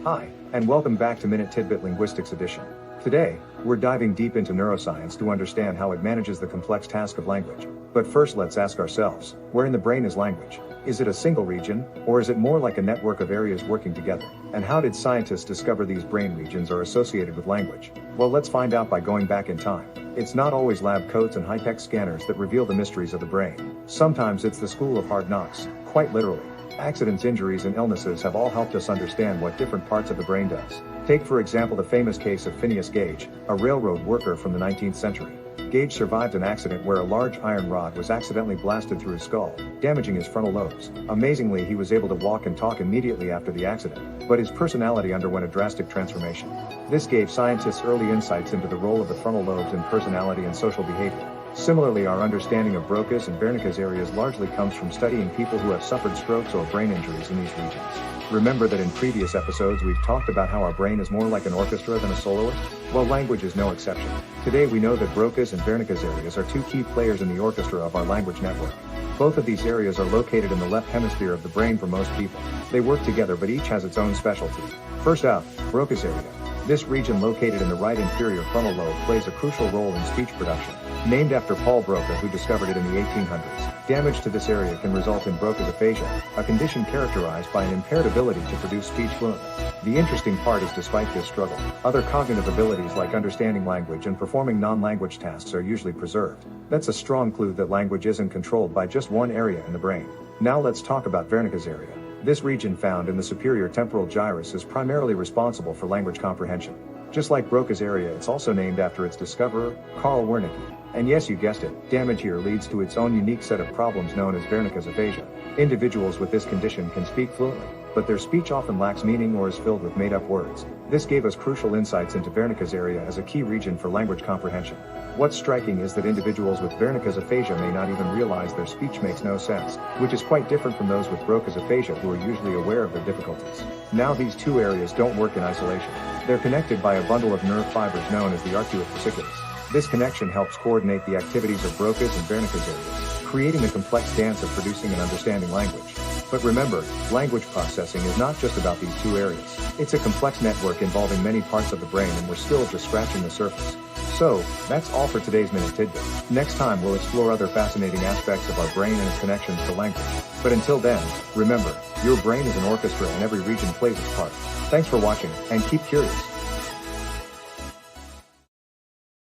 Hi, and welcome back to Minute Tidbit Linguistics Edition. Today, we're diving deep into neuroscience to understand how it manages the complex task of language. But first, let's ask ourselves, where in the brain is language? Is it a single region, or is it more like a network of areas working together? And how did scientists discover these brain regions are associated with language? Well, let's find out by going back in time. It's not always lab coats and high-tech scanners that reveal the mysteries of the brain. Sometimes it's the school of hard knocks, quite literally. Accidents, injuries, and illnesses have all helped us understand what different parts of the brain does. Take for example the famous case of Phineas Gage, a railroad worker from the 19th century. Gage survived an accident where a large iron rod was accidentally blasted through his skull, damaging his frontal lobes. Amazingly, he was able to walk and talk immediately after the accident, but his personality underwent a drastic transformation. This gave scientists early insights into the role of the frontal lobes in personality and social behavior. Similarly, our understanding of Broca's and Wernicke's areas largely comes from studying people who have suffered strokes or brain injuries in these regions. Remember that in previous episodes we've talked about how our brain is more like an orchestra than a soloist? Well, language is no exception. Today we know that Broca's and Wernicke's areas are two key players in the orchestra of our language network. Both of these areas are located in the left hemisphere of the brain for most people. They work together, but each has its own specialty. First up, Broca's area. This region located in the right inferior frontal lobe plays a crucial role in speech production. Named after Paul Broca, who discovered it in the 1800s, damage to this area can result in Broca's aphasia, a condition characterized by an impaired ability to produce speech fluently. The interesting part is despite this struggle, other cognitive abilities like understanding language and performing non-language tasks are usually preserved. That's a strong clue that language isn't controlled by just one area in the brain. Now let's talk about Wernicke's area. This region found in the superior temporal gyrus is primarily responsible for language comprehension. Just like Broca's area, it's also named after its discoverer, Carl Wernicke. And yes, you guessed it, damage here leads to its own unique set of problems known as Wernicke's aphasia. Individuals with this condition can speak fluently, but their speech often lacks meaning or is filled with made-up words. This gave us crucial insights into Wernicke's area as a key region for language comprehension. What's striking is that individuals with Wernicke's aphasia may not even realize their speech makes no sense, which is quite different from those with Broca's aphasia who are usually aware of their difficulties. Now these two areas don't work in isolation. They're connected by a bundle of nerve fibers known as the arcuate fasciculus. This connection helps coordinate the activities of Broca's and Wernicke's areas, creating a complex dance of producing and understanding language. But remember, language processing is not just about these two areas. It's a complex network involving many parts of the brain, and we're still just scratching the surface. So, that's all for today's Minute Tidbit. Next time we'll explore other fascinating aspects of our brain and its connections to language. But until then, remember, your brain is an orchestra and every region plays its part. Thanks for watching, and keep curious.